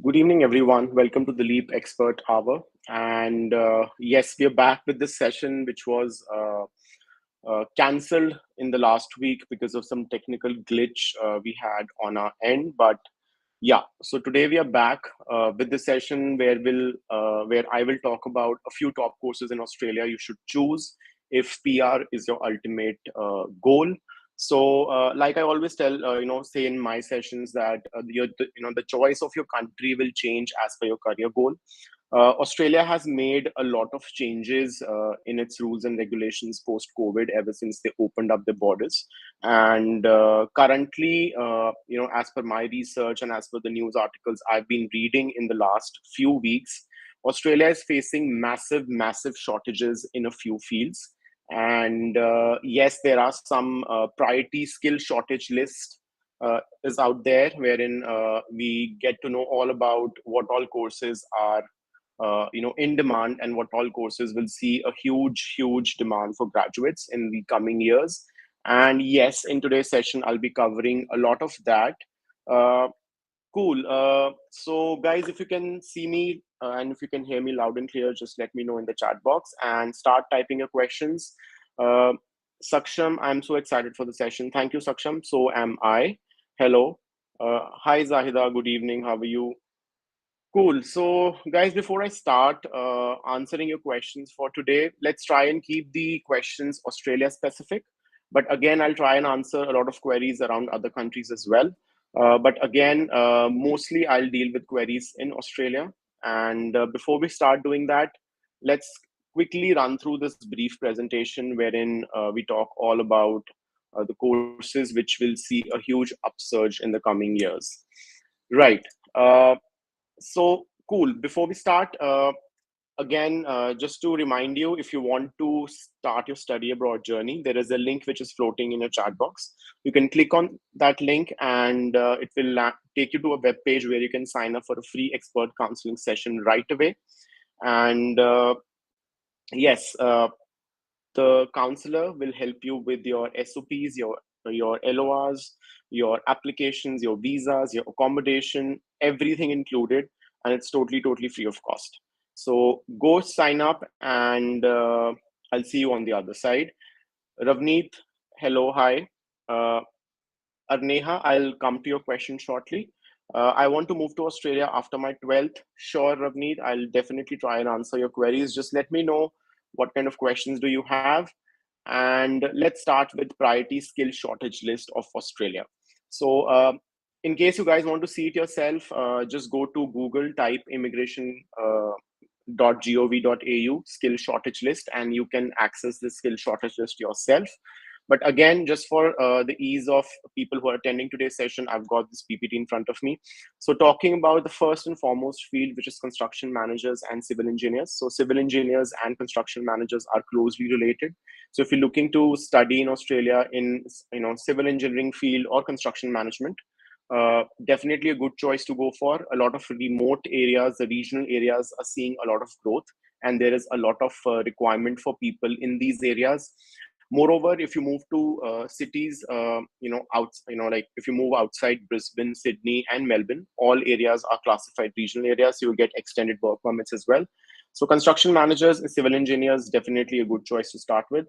Good evening, everyone. Welcome to the Leap Expert Hour. And yes, we are back with this session, which was cancelled in the last week because of some technical glitch we had on our end. But yeah, so today we are back with the session where I will talk about a few top courses in Australia you should choose if PR is your ultimate goal. So, like I always tell, say in my sessions that the choice of your country will change as per your career goal. Australia has made a lot of changes in its rules and regulations post COVID ever since they opened up the borders. And currently, as per my research and as per the news articles I've been reading in the last few weeks, Australia is facing massive shortages in a few fields. And yes, there are some priority skill shortage list is out there, wherein we get to know all about what all courses are in demand and what all courses will see a huge demand for graduates in the coming years. And yes, in today's session I'll be covering a lot of that. uh, cool. So guys, if you can see me and if you can hear me loud and clear, just let me know in the chat box and start typing your questions. uh, Saksham, I'm so excited for the session. Thank you, Saksham. So am I. Hello. Hi Zahida, good evening, how are you? Cool. So, guys, before I start answering your questions for today, let's try and keep the questions Australia specific. But again, I'll try and answer a lot of queries around other countries as well. But again, mostly I'll deal with queries in Australia. And before we start doing that, let's quickly run through this brief presentation wherein we talk all about the courses which will see a huge upsurge in the coming years. Right. Uh, so cool. Before we start, again, just to remind you, if you want to start your study abroad journey, there is a link which is floating in your chat box. You can click on that link and it will take you to a web page where you can sign up for a free expert counseling session right away. And yes, the counselor will help you with your SOPs, your LORs, your applications, your visas, your accommodation, everything included, and it's totally free of cost. So go sign up, and I'll see you on the other side. Ravneet, hello, hi. Uh, Arneha, I'll come to your question shortly. I want to move to Australia after my 12th. Sure, Ravneet, I'll definitely try and answer your queries. Just let me know what kind of questions do you have. And let's start with priority skill shortage list of Australia. So in case you guys want to see it yourself, just go to Google, type immigration .gov.au skill shortage list, and you can access the skill shortage list yourself. But again, just for the ease of people who are attending today's session, I've got this PPT in front of me. So talking about the first and foremost field, which is construction managers and civil engineers. So civil engineers and construction managers are closely related. So if you're looking to study in Australia in civil engineering field or construction management, definitely a good choice to go for. A lot of remote areas, the regional areas are seeing a lot of growth, and there is a lot of requirement for people in these areas. Moreover, if you move to cities, like if you move outside Brisbane, Sydney, and Melbourne, all areas are classified regional areas. So you'll get extended work permits as well. So construction managers and civil engineers, definitely a good choice to start with.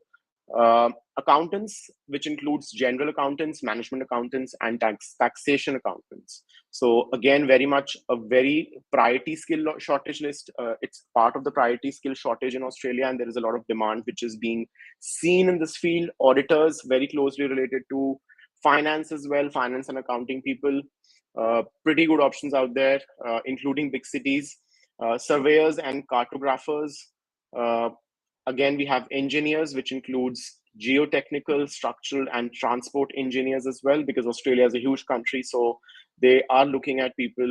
Accountants, which includes general accountants, management accountants, and taxation accountants. So again, very much a very priority skill shortage list. It's part of the priority skill shortage in Australia, and there is a lot of demand which is being seen in this field. Auditors, very closely related to finance as well, finance and accounting people. Pretty good options out there, including big cities. Surveyors and cartographers. Uh, Again, we have engineers, which includes geotechnical, structural, and transport engineers as well, because Australia is a huge country. So they are looking at people,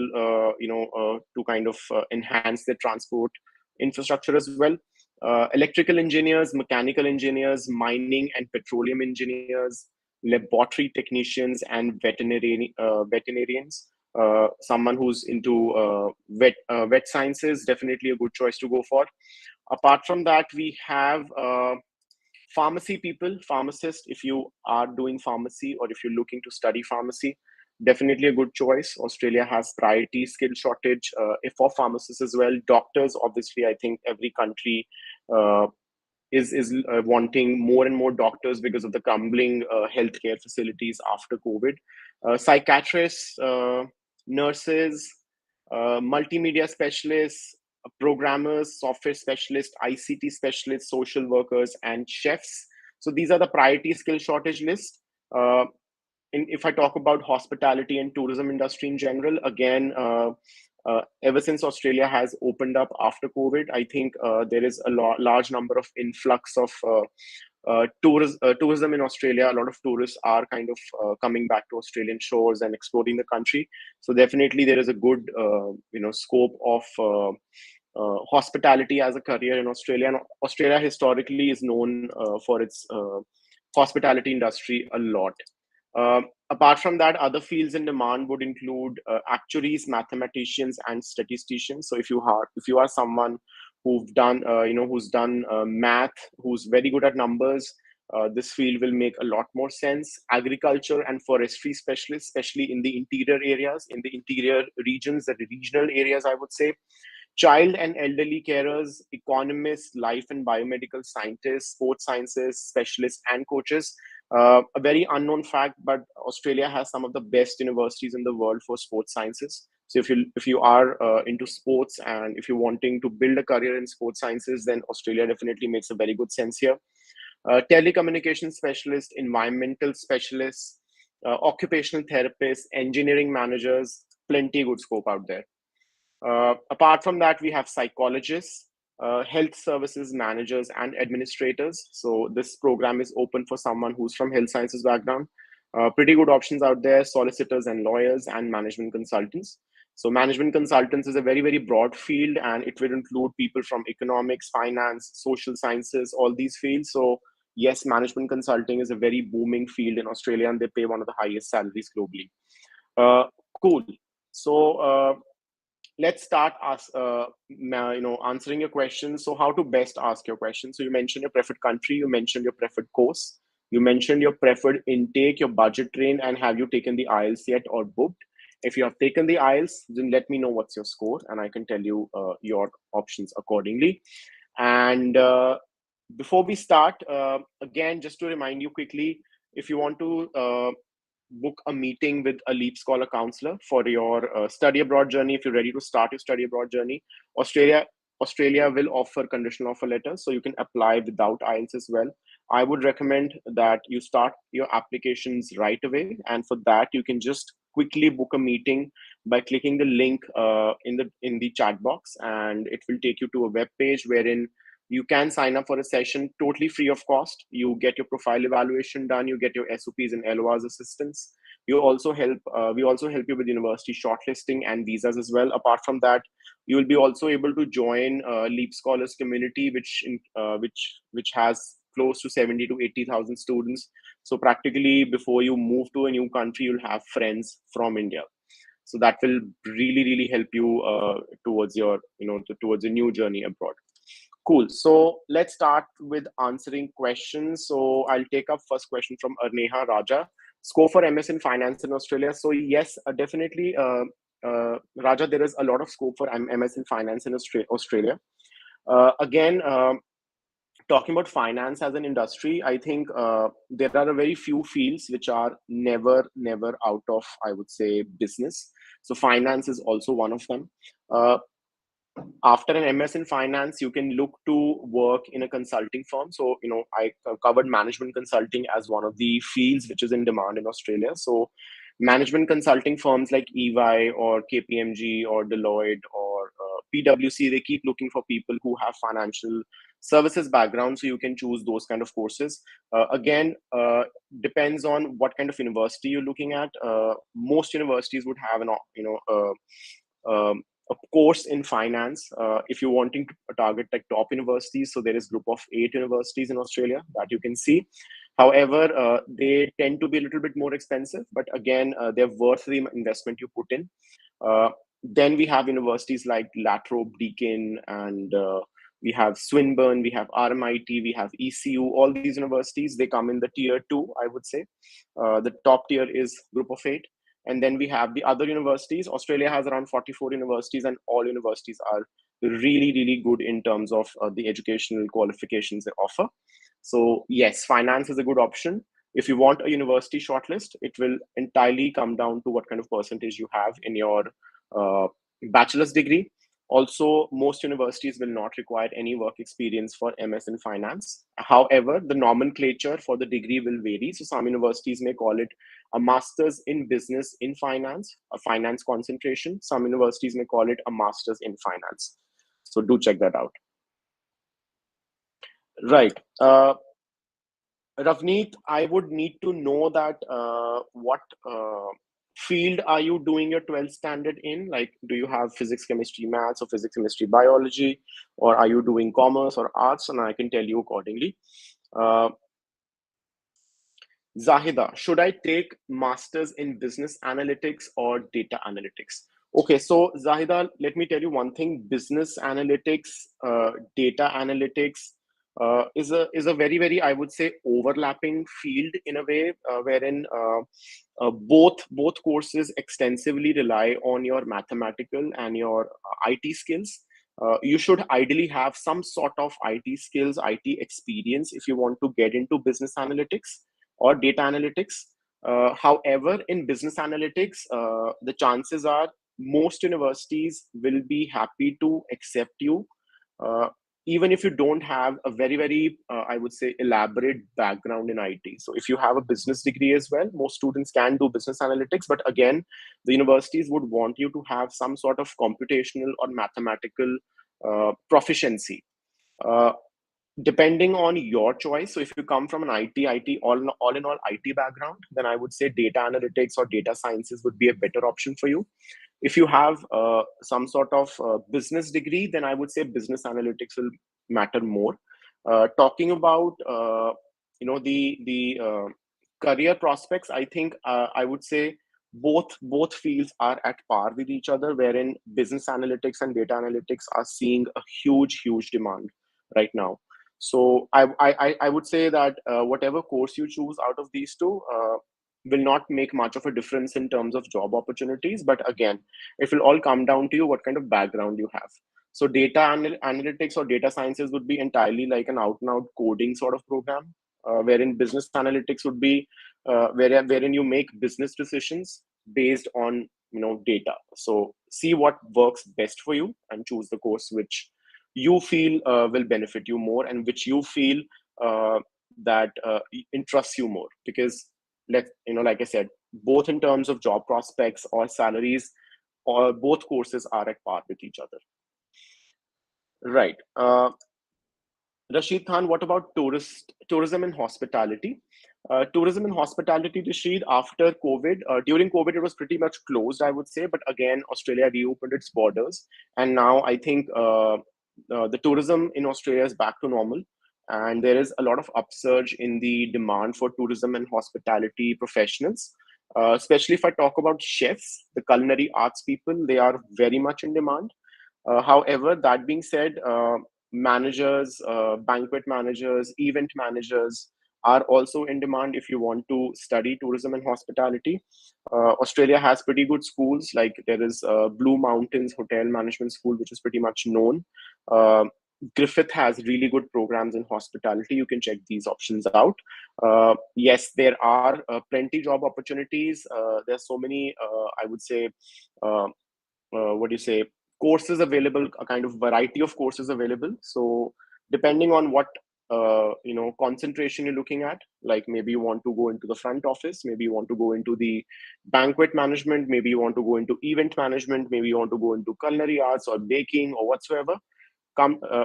to kind of enhance their transport infrastructure as well. Electrical engineers, mechanical engineers, mining and petroleum engineers, laboratory technicians, and veterinarians. Someone who's into vet sciences, definitely a good choice to go for. Apart from that, we have pharmacy people, pharmacists. If you are doing pharmacy or if you're looking to study pharmacy, definitely a good choice. Australia has priority skill shortage for pharmacists as well. Doctors, obviously, I think every country is wanting more and more doctors because of the crumbling healthcare facilities after COVID. Psychiatrists, nurses, multimedia specialists, programmers, software specialists, ICT specialists, social workers, and chefs. So these are the priority skill shortage list. If I talk about hospitality and tourism industry in general, again, ever since Australia has opened up after COVID, I think there is a large number of influx of tourism in Australia. A lot of tourists are kind of coming back to Australian shores and exploring the country. So definitely there is a good scope of hospitality as a career in Australia. And Australia historically is known for its hospitality industry a lot. Apart from that, other fields in demand would include actuaries, mathematicians, and statisticians. So if you are someone who's done math, who's very good at numbers, this field will make a lot more sense. Agriculture and forestry specialists, especially in the interior areas, in the interior regions, the regional areas, I would say. Child and elderly carers, economists, life and biomedical scientists, sports sciences specialists, and coaches. A very unknown fact, but Australia has some of the best universities in the world for sports sciences. So if you are into sports, and if you're wanting to build a career in sports sciences, then Australia definitely makes a very good sense here. Telecommunication specialists, environmental specialists, occupational therapists, engineering managers, plenty good scope out there. Apart from that, we have psychologists, health services managers, and administrators. So this program is open for someone who's from health sciences background. Pretty good options out there: solicitors and lawyers, and management consultants. So management consultants is a very, very broad field, and it will include people from economics, finance, social sciences, all these fields. So yes, management consulting is a very booming field in Australia, and they pay one of the highest salaries globally. Cool. So let's start answering your questions. So how to best ask your questions? So you mentioned your preferred country, you mentioned your preferred course, you mentioned your preferred intake, your budget train, and have you taken the IELTS yet or booked? If you have taken the IELTS, then let me know what's your score, and I can tell you your options accordingly. And before we start, again, just to remind you quickly, if you want to book a meeting with a LeapScholar counselor for your study abroad journey, if you're ready to start your study abroad journey, Australia will offer conditional offer letters, so you can apply without IELTS as well. I would recommend that you start your applications right away, and for that you can just quickly book a meeting by clicking the link in the chat box, and it will take you to a web page wherein you can sign up for a session totally free of cost. You get your profile evaluation done. You get your SOPs and LORs assistance. We also help you with university shortlisting and visas as well. Apart from that, you will be also able to join Leap Scholars community, which has close to 70 to 80,000 students. So practically, before you move to a new country, you'll have friends from India. So that will really, really help you towards your towards a new journey abroad. Cool. So let's start with answering questions. So I'll take up first question from Arneha Raja. Scope for MS in Finance in Australia. So yes, definitely, Raja, there is a lot of scope for MS in Finance in Australia. Again, talking about finance as an industry, I think there are a very few fields which are never out of, I would say, business. So finance is also one of them. After an MS in finance, you can look to work in a consulting firm. So, I covered management consulting as one of the fields which is in demand in Australia. So, management consulting firms like EY or KPMG or Deloitte or PwC, they keep looking for people who have financial services background. So, you can choose those kind of courses. Again, depends on what kind of university you're looking at. Most universities would have a course in finance if you're wanting to target like top universities. So there is group of 8 universities in Australia that you can see. However, they tend to be a little bit more expensive, but again, they're worth the investment you put in. Then we have universities like Latrobe, Deakin, and we have Swinburne, we have RMIT, we have ECU. All these universities, they come in the tier 2, I would say. The top tier is group of 8. And then we have the other universities. Australia has around 44 universities, and all universities are really, really good in terms of the educational qualifications they offer. So yes, finance is a good option. If you want a university shortlist, it will entirely come down to what kind of percentage you have in your bachelor's degree. Also, most universities will not require any work experience for MS in finance. However, the nomenclature for the degree will vary. So some universities may call it a master's in business in finance, a finance concentration. Some universities may call it a master's in finance. So do check that out. Right. Ravneet, I would need to know that what field are you doing your 12th standard in? Like, do you have physics, chemistry, maths, or physics, chemistry, biology, or are you doing commerce or arts? And I can tell you accordingly. Uh, Zahida, should I take masters in business analytics or data analytics? Okay, so Zahida, let me tell you one thing. Business analytics, data analytics is a very, very, I would say, overlapping field in a way, wherein both courses extensively rely on your mathematical and your IT skills. You should ideally have some sort of IT skills, IT experience if you want to get into business analytics or data analytics. However, in business analytics, the chances are most universities will be happy to accept you, uh, even if you don't have a very, very, I would say, elaborate background in IT. So if you have a business degree as well, most students can do business analytics. But again, the universities would want you to have some sort of computational or mathematical proficiency. Uh, Depending on your choice. So if you come from an IT, all in all IT background, then I would say data analytics or data sciences would be a better option for you. If you have some sort of business degree, then I would say business analytics will matter more. Talking about the career prospects, I think I would say both fields are at par with each other, wherein business analytics and data analytics are seeing a huge demand right now. So I would say that whatever course you choose out of these two will not make much of a difference in terms of job opportunities. But again, it will all come down to you what kind of background you have. So analytics or data sciences would be entirely like an out and out coding sort of program, wherein business analytics would be wherein you make business decisions based on data. So see what works best for you and choose the course which you feel will benefit you more, and which you feel that interests you more. Because like I said, both in terms of job prospects or salaries, or both courses are at par with each other. Right. Rashid Khan, what about tourism and hospitality? Tourism and hospitality, Rashid, after COVID, during COVID, it was pretty much closed, I would say. But again, Australia reopened its borders. And now I think the tourism in Australia is back to normal. And there is a lot of upsurge in the demand for tourism and hospitality professionals. Especially if I talk about chefs, the culinary arts people, they are very much in demand. However, that being said, managers, banquet managers, event managers are also in demand if you want to study tourism and hospitality. Australia has pretty good schools, like there is Blue Mountains Hotel Management School, which is pretty much known. Uh, Griffith has really good programs in hospitality. You can check these options out. Yes, there are plenty job opportunities. There's so many, I would say, uh, what do you say, courses available, a kind of variety of courses available. So depending on what concentration you're looking at, like maybe you want to go into the front office, maybe you want to go into the banquet management, maybe you want to go into event management, maybe you want to go into culinary arts or baking or whatsoever,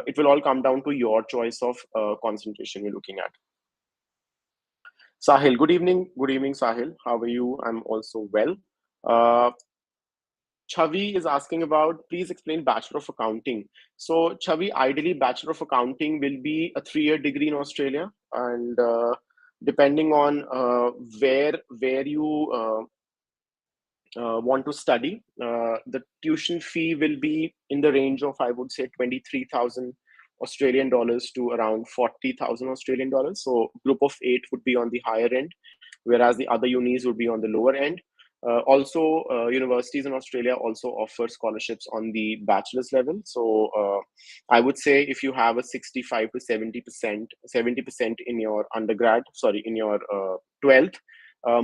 it will all come down to your choice of concentration you're looking at. Sahil, good evening, Sahil, how are you? I'm also well. uh, Chavi is asking about, please explain Bachelor of Accounting. So, Chavi, ideally, Bachelor of Accounting will be a 3-year degree in Australia, and depending on where you want to study, the tuition fee will be in the range of, I would say, 23,000 Australian dollars to around 40,000 Australian dollars. So, group of 8 would be on the higher end, whereas the other unis would be on the lower end. Also, universities in Australia also offer scholarships on the bachelor's level. So I would say if you have a 65 to 70% in your undergrad, in your 12th,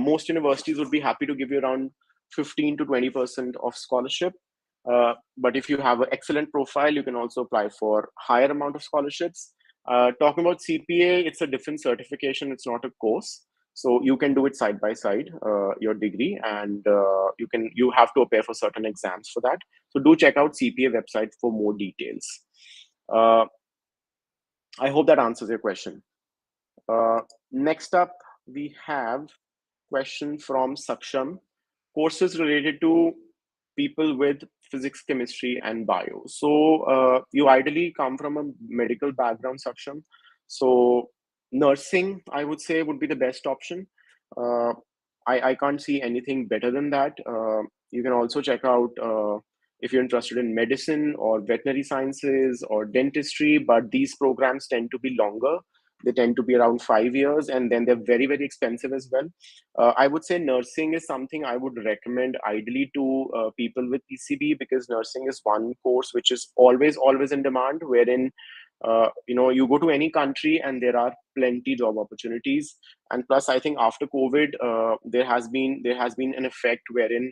most universities would be happy to give you around 15 to 20% of scholarship. But if you have an excellent profile, you can also apply for higher amount of scholarships. Talking about CPA, it's a different certification. It's not a course. So you can do it side by side, your degree, and you have to appear for certain exams for that. So do check out CPA website for more details. I hope that answers your question. Next up, we have question from Saksham. Courses related to people with physics, chemistry, and bio. So you ideally come from a medical background, Saksham. So nursing, I would say, would be the best option. Uh, I can't see anything better than that. You can also check out if you're interested in medicine or veterinary sciences or dentistry, but these programs tend to be longer. They tend to be around 5 years, and then they're very, very expensive as well. I would say nursing is something I would recommend ideally to people with PCB, because nursing is one course which is always in demand, wherein you go to any country and there are plenty job opportunities. And plus, I think after COVID, there has been an effect wherein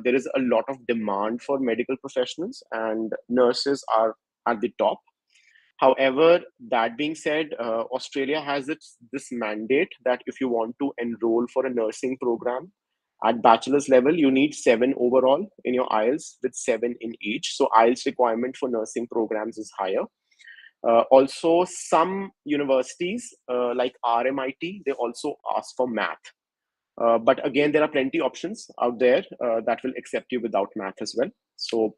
there is a lot of demand for medical professionals, and nurses are at the top. However, that being said, Australia has this mandate that if you want to enroll for a nursing program at bachelor's level, you need 7 overall in your IELTS, with 7 in each. So IELTS requirement for nursing programs is higher. Also, some universities like RMIT, they also ask for math. But again, there are plenty options out there that will accept you without math as well. So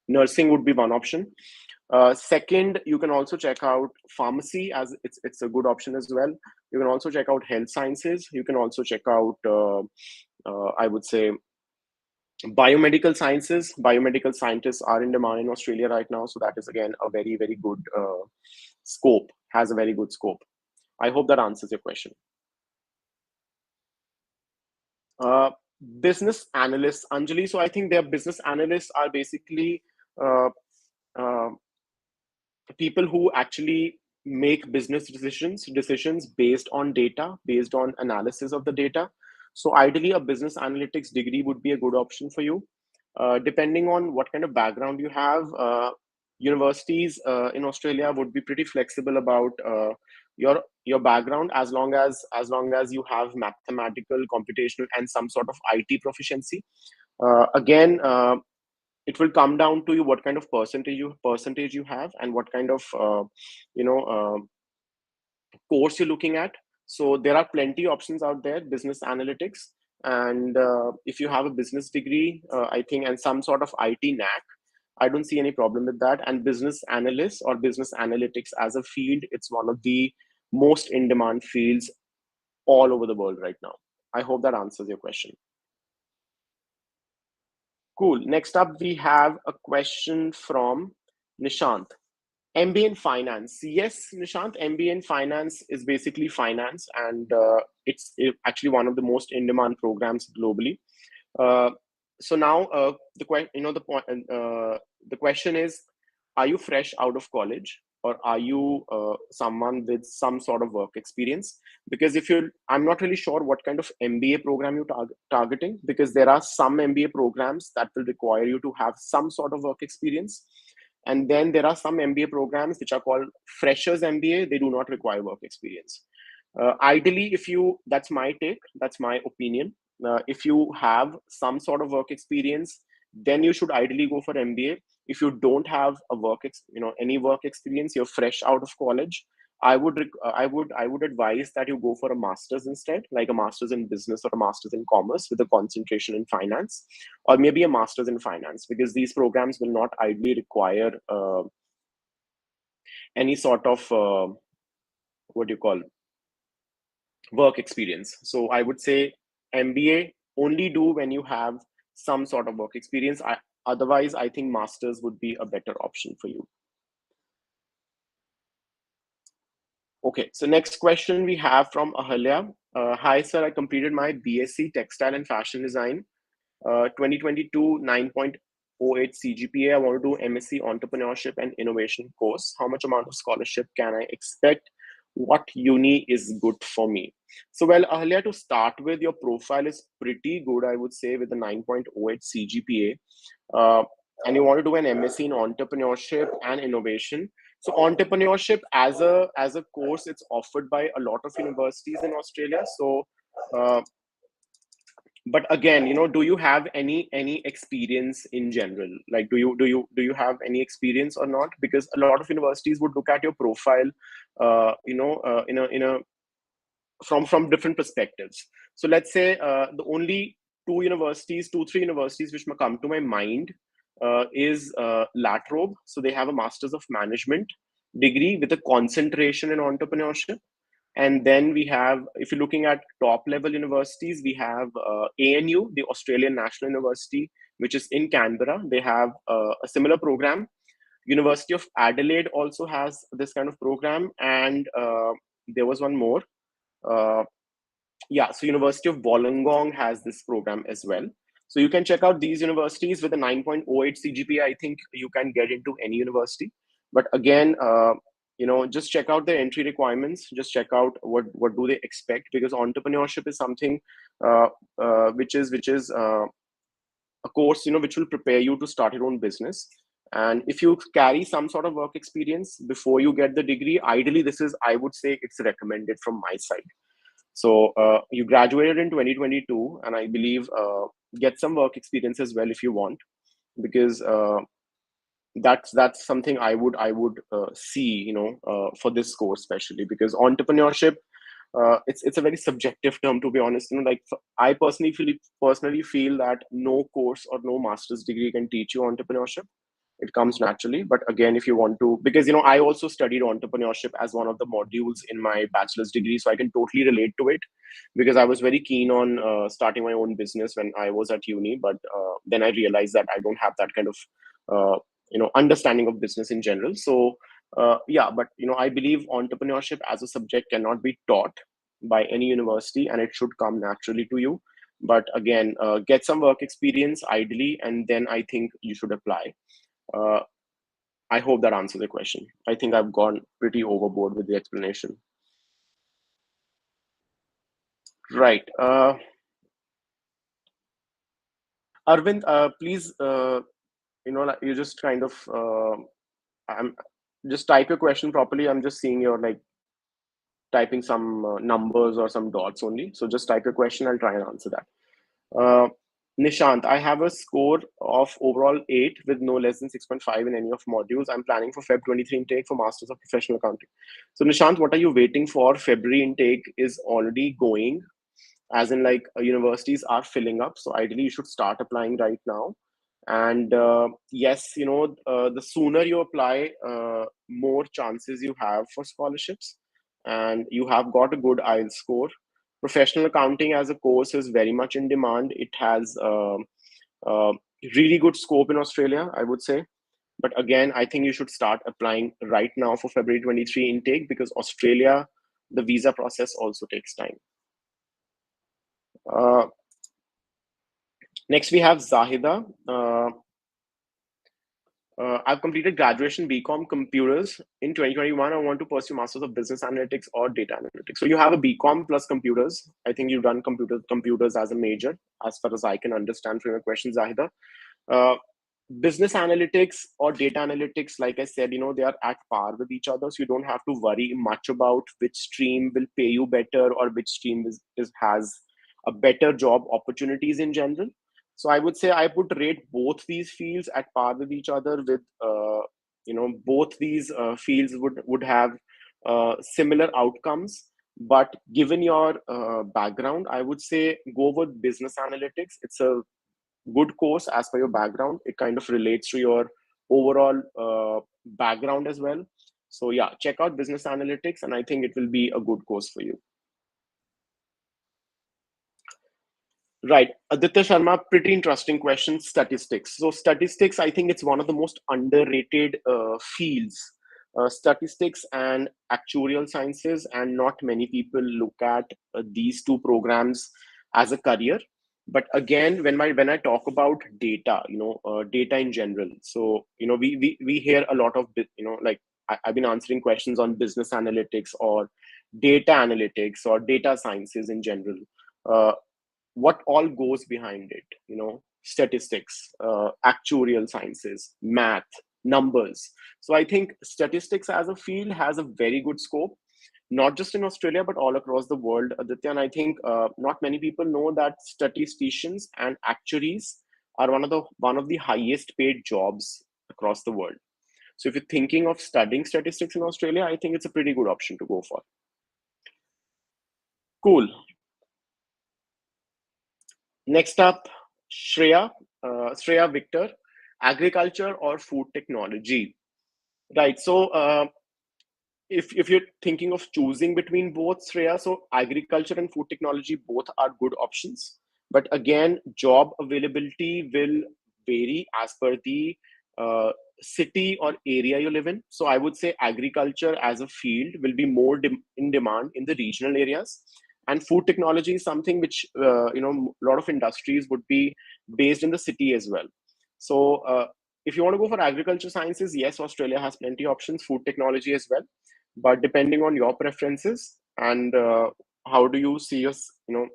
nursing would be one option. Second, you can also check out pharmacy, as it's a good option as well. You can also check out health sciences. You can also check out, I would say, biomedical sciences. Biomedical scientists are in demand in Australia right now. So that is, again, a very, very good scope, has a very good scope. I hope that answers your question. Uh, Business analysts, Anjali. So I think their business analysts are basically uh, uh, people who actually make business decisions based on data, based on analysis of the data. So ideally, a business analytics degree would be a good option for you. Depending on what kind of background you have, universities in Australia would be pretty flexible about your background, as long as you have mathematical, computational, and some sort of IT proficiency. Again, it will come down to you what kind of percentage you have, and what kind of you know uh, course you're looking at. So there are plenty options out there, business analytics. And if you have a business degree, I think, and some sort of IT knack, I don't see any problem with that. And business analysts or business analytics as a field, it's one of the most in demand fields all over the world right now. I hope that answers your question. Cool. Next up, we have a question from Nishant. MBA in finance. Yes, Nishant, MBA in finance is basically finance, and it's actually one of the most in-demand programs globally. Uh, so now, the question is, are you fresh out of college, or are you someone with some sort of work experience? Because I'm not really sure what kind of MBA program you're targeting, because there are some MBA programs that will require you to have some sort of work experience. And then there are some MBA programs which are called freshers MBA. They do not require work experience. Ideally, that's my take, that's my opinion. If you have some sort of work experience, then you should ideally go for MBA. If you don't have any work experience, you're fresh out of college, I would advise that you go for a master's instead, like a master's in business or a master's in commerce with a concentration in finance, or maybe a master's in finance, because these programs will not ideally require any sort of what do you call work experience. So I would say MBA only do when you have some sort of work experience. Otherwise, I think masters would be a better option for you. Okay, so next question we have from Ahalya. Hi, sir. I completed my BSc Textile and Fashion Design 2022 9.08 CGPA. I want to do MSc Entrepreneurship and Innovation course. How much amount of scholarship can I expect? What uni is good for me? So, well, earlier to start with, your profile is pretty good, I would say, with the 9.08 CGPA. And you want to do an MSc in Entrepreneurship and Innovation. So, entrepreneurship as a course, it's offered by a lot of universities in Australia. So, uh, but again, do you have any experience in general? Like, do you have any experience or not? Because a lot of universities would look at your profile, in a from different perspectives. So let's say the only two, three universities which come to my mind is Latrobe. So they have a Masters of Management degree with a concentration in entrepreneurship. And then we have, if you're looking at top level universities, we have ANU, the Australian National University, which is in Canberra. They have a similar program. University of Adelaide also has this kind of program. And there was one more. Uh, yeah, so University of Wollongong has this program as well. So you can check out these universities with a 9.08 CGPA. I think you can get into any university. But again, just check out the entry requirements. Just check out what do they expect, because entrepreneurship is something which is a course which will prepare you to start your own business. And if you carry some sort of work experience before you get the degree, ideally this is, I would say, it's recommended from my side. So you graduated in 2022, and I believe get some work experience as well if you want, because that's something I would see, for this course especially, because entrepreneurship, it's a very subjective term, to be honest. Like, I personally feel that no course or no master's degree can teach you entrepreneurship. It comes naturally. But again, if you want to, because I also studied entrepreneurship as one of the modules in my bachelor's degree, so I can totally relate to it, because I was very keen on starting my own business when I was at uni. But then I realized that I don't have that kind of understanding of business in general. So yeah, but I believe entrepreneurship as a subject cannot be taught by any university, and it should come naturally to you. But again, get some work experience ideally, and then I think you should apply. uh, I hope that answers the question. I think I've gone pretty overboard with the explanation. Right. Arvind, please, like, you just kind of, I'm just type your question properly. I'm just seeing you're like typing some numbers or some dots only. So just type your question. I'll try and answer that. Nishant, I have a score of overall 8 with no less than 6.5 in any of modules. I'm planning for Feb 23 intake for Masters of Professional Accounting. So Nishant, what are you waiting for? February intake is already going, as in, like, universities are filling up. So ideally you should start applying right now. And yes, the sooner you apply, more chances you have for scholarships, and you have got a good IELTS score. Professional accounting as a course is very much in demand. It has uh, really good scope in Australia, I would say. But again, I think you should start applying right now for February 23 intake, because Australia, the visa process also takes time. uh, Next we have Zahida. I've completed graduation BCom Computers in 2021. I want to pursue Masters of Business Analytics or Data Analytics. So you have a BCom plus computers. I think you've done computers as a major, as far as I can understand from your question, Zahida. Uh, Business analytics or data analytics, like I said, they are at par with each other. So you don't have to worry much about which stream will pay you better, or which stream has a better job opportunities in general. So I would say I would rate both these fields at par with each other. With both these fields would have similar outcomes. But given your background, I would say go with business analytics. It's a good course as per your background. It kind of relates to your overall background as well. So yeah, check out business analytics, and I think it will be a good course for you. Right. Aditya Sharma, pretty interesting question. Statistics. So statistics, I think it's one of the most underrated fields. Statistics and actuarial sciences, and not many people look at these two programs as a career. But again, when I talk about data, data in general, so we hear a lot of like I've been answering questions on business analytics or data analytics or data sciences in general. Uh, what all goes behind it? Statistics, actuarial sciences, math, numbers. So I think statistics as a field has a very good scope, not just in Australia, but all across the world, Aditya. And I think not many people know that statisticians and actuaries are one of the highest paid jobs across the world. So if you're thinking of studying statistics in Australia, I think it's a pretty good option to go for. Cool. Next up, Shreya Victor, agriculture or food technology. Right. So if you're thinking of choosing between both, Shreya, so agriculture and food technology both are good options. But again, job availability will vary as per the city or area you live in. So I would say agriculture as a field will be more in demand in the regional areas, and food technology is something which a lot of industries would be based in the city as well. So if you want to go for agriculture sciences, yes, Australia has plenty of options. Food technology as well, but depending on your preferences and how do you see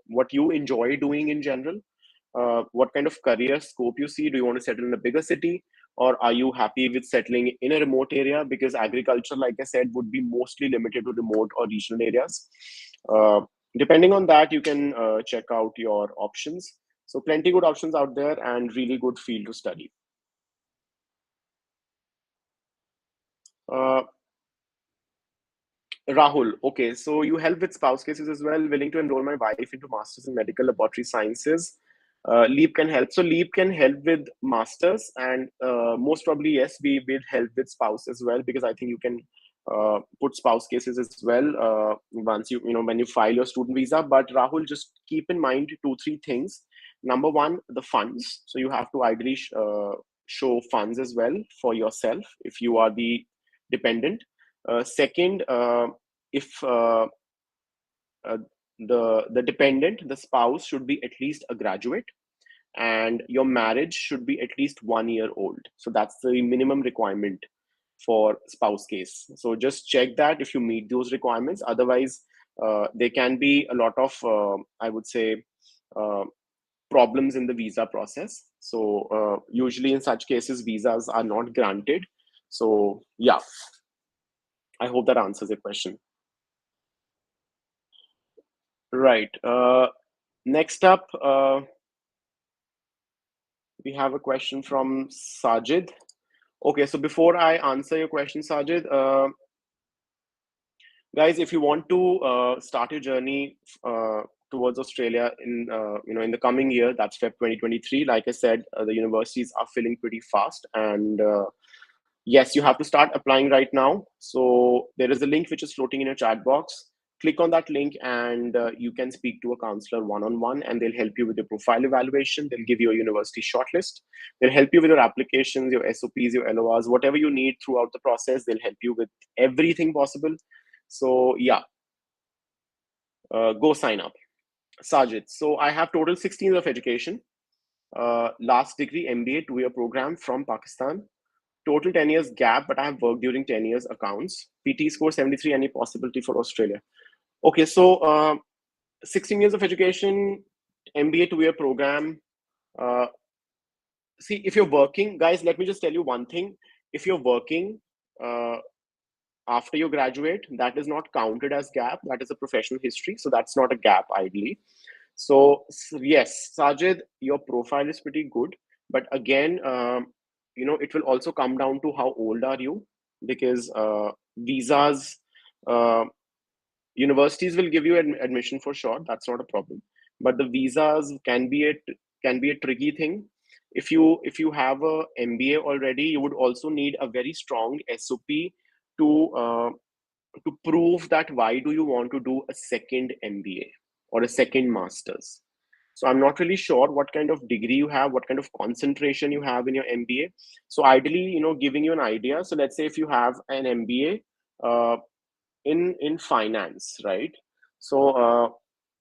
what you enjoy doing in general, what kind of career scope you see. Do you want to settle in a bigger city, or are you happy with settling in a remote area? Because agriculture, like I said, would be mostly limited to remote or regional areas. uh, Depending on that, you can check out your options. So plenty good options out there and really good field to study. uh, Rahul, okay, so you help with spouse cases as well. Willing to enroll my wife into masters in medical laboratory sciences. Leap can help. So Leap can help with masters, and most probably yes, we will help with spouse as well, because I think you can put spouse cases as well once when you file your student visa. But Rahul, just keep in mind two three things. Number one, the funds. So you have to ideally show funds as well for yourself if you are the dependent. Second, if uh, the dependent, the spouse, should be at least a graduate, and your marriage should be at least 1 year old. So that's the minimum requirement for spouse case. So just check that if you meet those requirements. Otherwise, there can be a lot of, I would say, uh, problems in the visa process. So usually in such cases, visas are not granted. So yeah, I hope that answers your question. Right. Next up, we have a question from Sajid. Okay, so before I answer your question, Sajid, guys, if you want to start your journey towards Australia in the coming year, that's Feb 2023. Like I said, the universities are filling pretty fast, and yes, you have to start applying right now. So there is a link which is floating in your chat box. Click on that link, and you can speak to a counselor one-on-one, and they'll help you with your profile evaluation. They'll give you a university shortlist. They'll help you with your applications, your SOPs, your LORs, whatever you need throughout the process. They'll help you with everything possible. So yeah, go sign up. Sajid, so I have total 16 years of education. Last degree, MBA, 2-year program from Pakistan. Total 10 years gap, but I have worked during 10 years accounts. PT score 73, any possibility for Australia? Okay, so 16 years of education, MBA 2-year program. Uh, See, if you're working, guys, let me just tell you one thing. If you're working uh, after you graduate, that is not counted as gap. That is a professional history. So that's not a gap, ideally. So yes, Sajid, your profile is pretty good. But again, it will also come down to how old are you, because visas, uh, universities will give you admission for sure. That's not a problem. But the visas can be a tricky thing. If you have a MBA already, you would also need a very strong SOP to to prove that why do you want to do a second MBA or a second master's. So I'm not really sure what kind of degree you have, what kind of concentration you have in your MBA. So ideally, giving you an idea. So let's say if you have an MBA in finance, right? So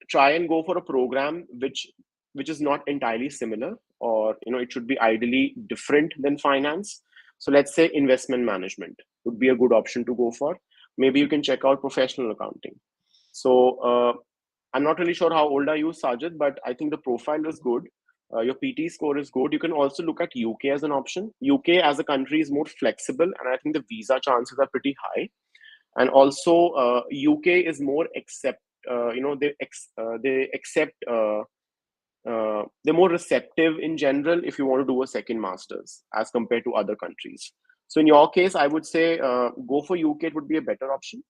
try and go for a program which which is not entirely similar, or it should be ideally different than finance. So let's say investment management would be a good option to go for. Maybe you can check out professional accounting. So I'm not really sure how old are you, Sajid, but I think the profile is good. Your PT score is good. You can also look at UK as an option. UK as a country is more flexible, and I think the visa chances are pretty high. And also, UK is more accept. They accept. They're more receptive in general if you want to do a second masters as compared to other countries. So in your case, I would say go for UK. It would be a better option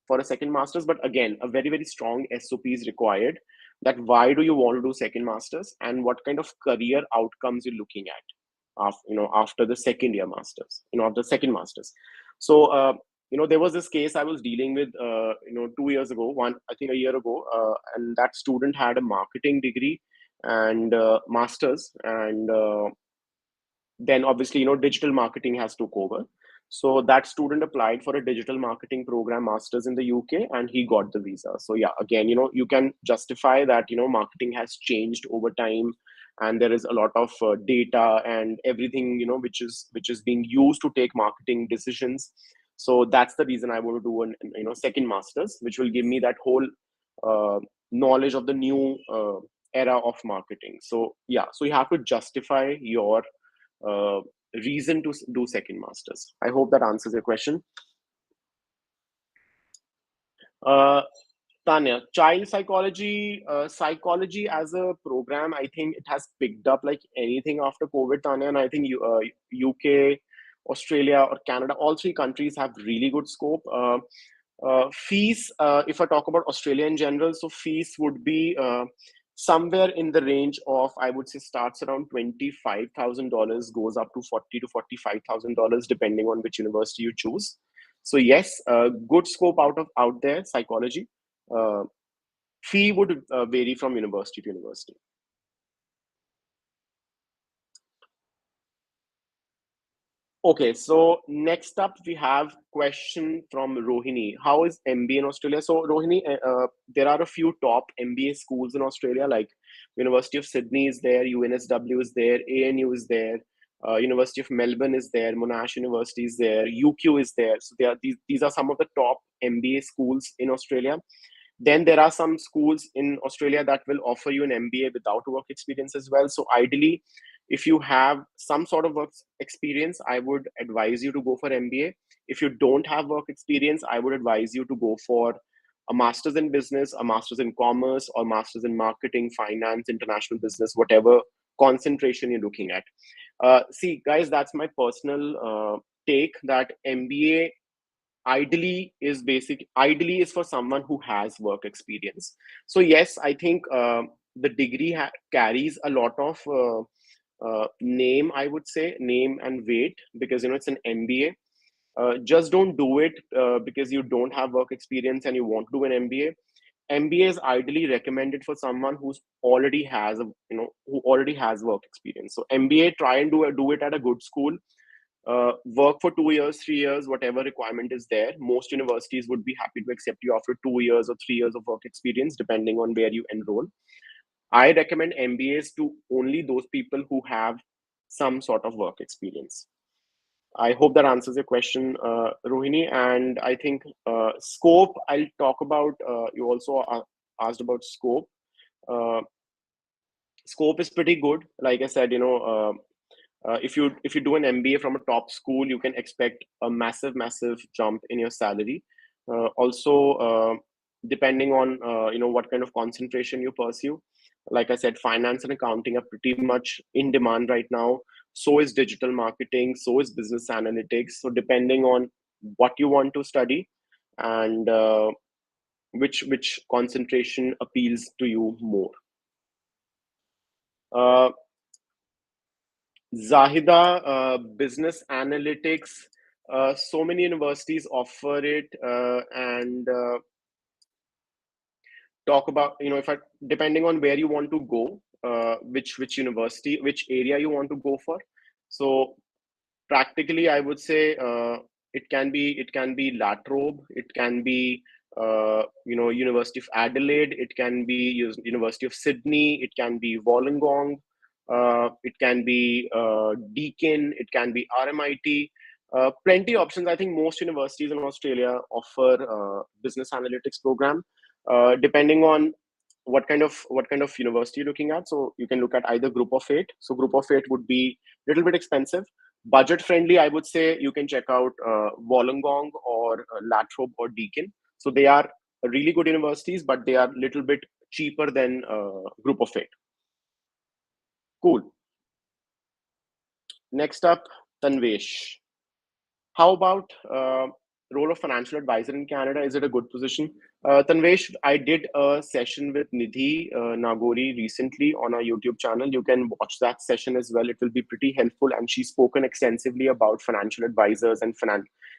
for a second masters, but again, a very, very strong SOP is required. That why do you want to do second masters, and what kind of career outcomes you're looking at after the second year masters, after second masters. So there was this case I was dealing with 2 years ago, I think a year ago, and that student had a marketing degree and masters, and then obviously digital marketing has took over. So that student applied for a digital marketing program masters in the UK, and he got the visa. So yeah, again, you can justify that marketing has changed over time, and there is a lot of data and everything which is being used to take marketing decisions. So that's the reason I want to do an second masters, which will give me that whole knowledge of the new era of marketing. So yeah, so you have to justify your uh, reason to do second masters. I hope that answers your question. Uh, Tanya, child psychology, psychology as a program, I think it has picked up like anything after COVID, Tanya, and I think UK, Australia, or Canada, all three countries have really good scope. Fees, if I talk about Australia in general, so fees would be somewhere in the range of, I would say, starts around $25,000, goes up to $40,000 to $45,000, depending on which university you choose. So yes, good scope out there, psychology. Uh, Fee would vary from university to university. Okay, so next up we have question from Rohini. How is MBA in Australia? So Rohini, there are a few top MBA schools in Australia, like University of Sydney is there, UNSW is there, ANU is there, University of Melbourne is there, Monash University is there, UQ is there. So these are some of the top MBA schools in Australia. Then there are some schools in Australia that will offer you an MBA without work experience as well. So ideally, if you have some sort of work experience, I would advise you to go for MBA. If you don't have work experience, I would advise you to go for a master's in business, a master's in commerce, or master's in marketing, finance, international business, whatever concentration you're looking at. See, guys, that's my personal take that MBA ideally is for someone who has work experience. So yes, I think the degree carries a lot of name, I would say, name and weight, because it's an MBA. Just don't do it because you don't have work experience and you want to do an MBA. MBA is ideally recommended for someone who already has work experience. So MBA, try and do it at a good school. Work for 2 years, 3 years, whatever requirement is there. Most universities would be happy to accept you after 2 years or 3 years of work experience, depending on where you enroll. I recommend MBAs to only those people who have some sort of work experience. I hope that answers your question, Rohini. And I think scope, I'll talk about. You also asked about scope. Uh, Scope is pretty good. Like I said, if you do an MBA from a top school, you can expect a massive jump in your salary. Also, depending on what kind of concentration you pursue. Like I said, finance and accounting are pretty much in demand right now. So is digital marketing. So is business analytics. So depending on what you want to study and which concentration appeals to you more. Uh, Zahida, business analytics, so many universities offer it, and talk about, if I, depending on where you want to go, which university, which area you want to go for. So practically, I would say it can be Latrobe, it can be University of Adelaide, it can be University of Sydney, it can be Wollongong, it can be Deakin, it can be RMIT. Plenty options. I think most universities in Australia offer business analytics program, depending on what kind of university you're looking at. So you can look at either Group of Eight. So Group of Eight would be a little bit expensive. Budget friendly, I would say you can check out Wollongong or Latrobe or Deakin. So they are really good universities, but they are a little bit cheaper than Group of Eight. Cool. Next up, Tanvesh. How about role of financial advisor in Canada? Is it a good position? Tanvesh, I did a session with Nidhi Nagori recently on our YouTube channel. You can watch that session as well. It will be pretty helpful. And she's spoken extensively about financial advisors and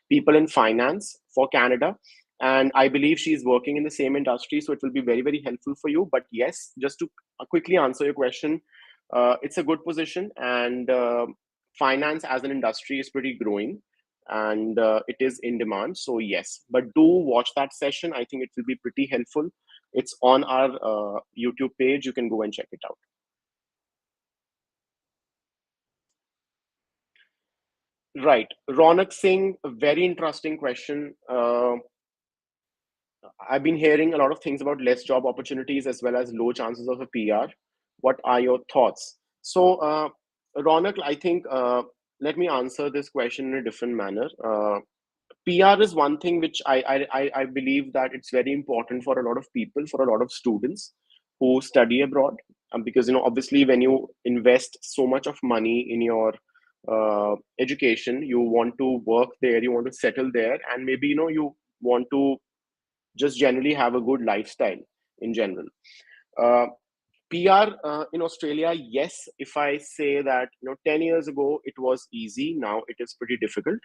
people in finance for Canada. And I believe she's working in the same industry. So it will be very, very helpful for you. But yes, just to quickly answer your question, it's a good position. And finance as an industry is pretty growing, and it is in demand. So yes, but do watch that session. I think it will be pretty helpful. It's on our YouTube page. You can go and check it out. Right. Ronak Singh, a very interesting question. I've been hearing a lot of things about less job opportunities as well as low chances of a PR. What are your thoughts? So, Ronak, I think let me answer this question in a different manner. PR is one thing which I believe that it's very important for a lot of people, for a lot of students who study abroad, because obviously when you invest so much of money in your education, you want to work there, you want to settle there, and maybe you want to just generally have a good lifestyle in general. Uh, PR in Australia, yes, if I say that 10 years ago it was easy, now it is pretty difficult.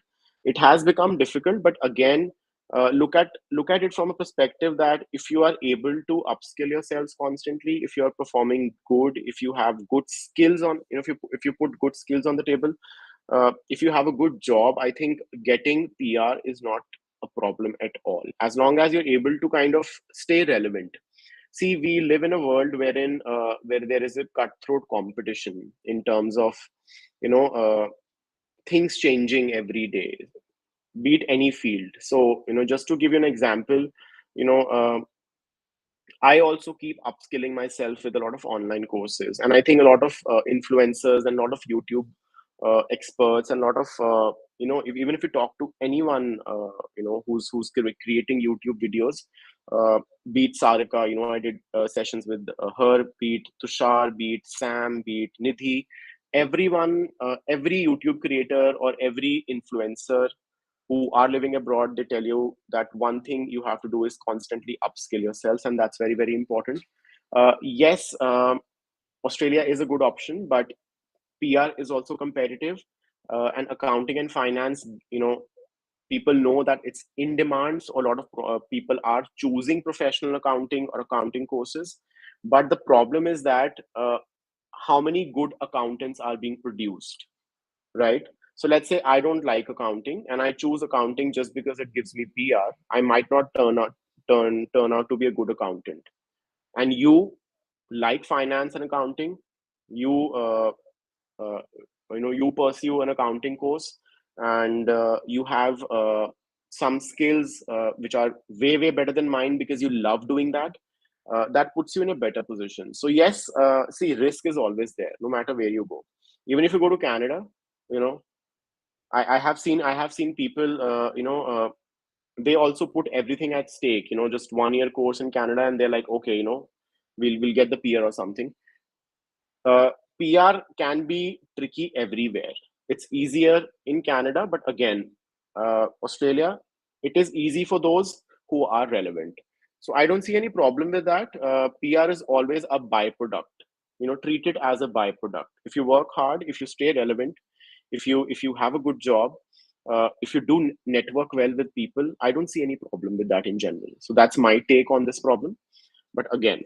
It has become difficult, but again, look at it from a perspective that if you are able to upskill yourselves constantly, if you are performing good, if you have good skills on, if you put good skills on the table, if you have a good job, I think getting PR is not a problem at all, as long as you're able to kind of stay relevant. See, we live in a world where there is a cutthroat competition in terms of you know uh, things changing every day, be it any field. So just to give you an example, you know uh, I also keep upskilling myself with a lot of online courses, and I think a lot of influencers and a lot of YouTube experts and a lot of even if you talk to anyone who's creating YouTube videos, be it Sarika, I did sessions with her, be it Tushar, be it Sam, be it Nidhi, everyone, every YouTube creator or every influencer who are living abroad, they tell you that one thing you have to do is constantly upskill yourselves, and that's very, very important. Yes, Australia is a good option, but PR is also competitive, and accounting and finance, people know that it's in demand. So a lot of people are choosing professional accounting or accounting courses, but the problem is that how many good accountants are being produced, right? So let's say I don't like accounting and I choose accounting just because it gives me PR. I might not turn out to be a good accountant. And you like finance and accounting, you uh, you pursue an accounting course, and you have some skills which are way way better than mine because you love doing that. That puts you in a better position. So yes, see, risk is always there no matter where you go. Even if you go to Canada, you know I have seen people, they also put everything at stake. Just 1 year course in Canada, and they're like, okay, we'll get the PR or something. uh, PR can be tricky everywhere. It's easier in Canada, but again, Australia, it is easy for those who are relevant. So I don't see any problem with that. PR is always a byproduct. Treat it as a byproduct. If you work hard, if you stay relevant, if you have a good job, if you do network well with people, I don't see any problem with that in general. So that's my take on this problem. But again,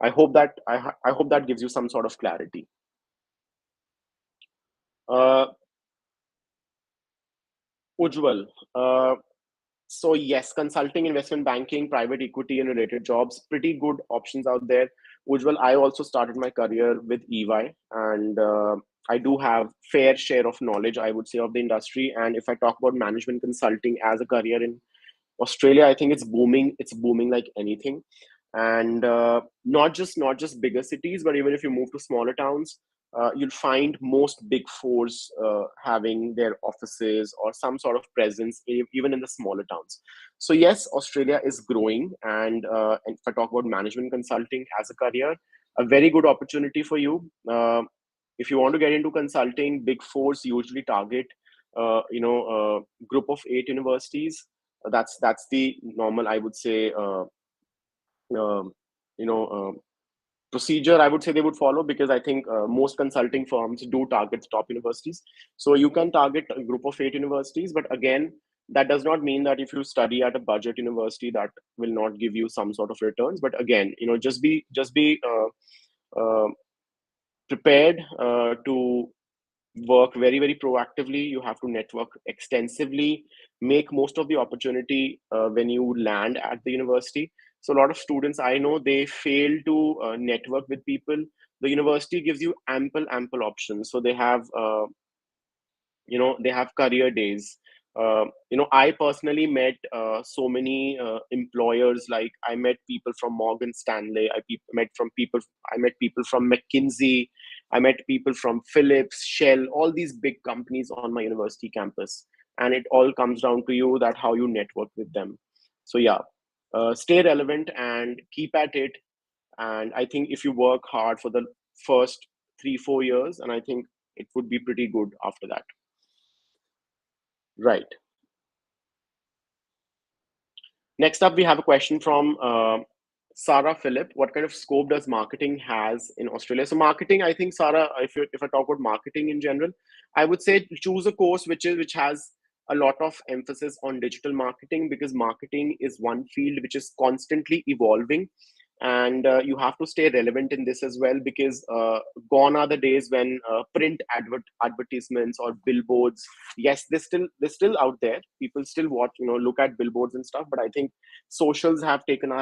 I hope that gives you some sort of clarity. Uh, Ujjwal, So yes, consulting, investment banking, private equity, and related jobs, pretty good options out there. Ujjwal, I also started my career with EY, and I do have fair share of knowledge, I would say, of the industry. And if I talk about management consulting as a career in Australia, I think it's booming. It's booming like anything, and not just bigger cities, but even if you move to smaller towns, you'll find most big fours having their offices or some sort of presence even in the smaller towns. So yes, Australia is growing, and if I talk about management consulting as a career, a very good opportunity for you. If you want to get into consulting, big fours usually target group of 8 universities. That's the normal, I would say, um, you know procedure, I would say, they would follow, because I think most consulting firms do target top universities. So you can target a group of 8 universities, but again, that does not mean that if you study at a budget university, that will not give you some sort of returns. But again, just be prepared to work very, very proactively. You have to network extensively, make most of the opportunity when you land at the university. So a lot of students I know, they fail to network with people. The university gives you ample options. So they have career days. I personally met so many employers. Like, I met people from Morgan Stanley, I met people from McKinsey, I met people from Philips, Shell, all these big companies on my university campus. And it all comes down to you, that how you network with them. So yeah, stay relevant and keep at it. And I think if you work hard for the first 3-4 years, and I think it would be pretty good after that. Right. Next up, we have a question from Sarah Phillip. What kind of scope does marketing has in Australia? So marketing, I think, Sarah, if I talk about marketing in general, I would say choose a course which has a lot of emphasis on digital marketing, because marketing is one field which is constantly evolving, and you have to stay relevant in this as well, because gone are the days when print advertisements or billboards. Yes, they're still out there. People still watch, look at billboards and stuff, but I think socials have taken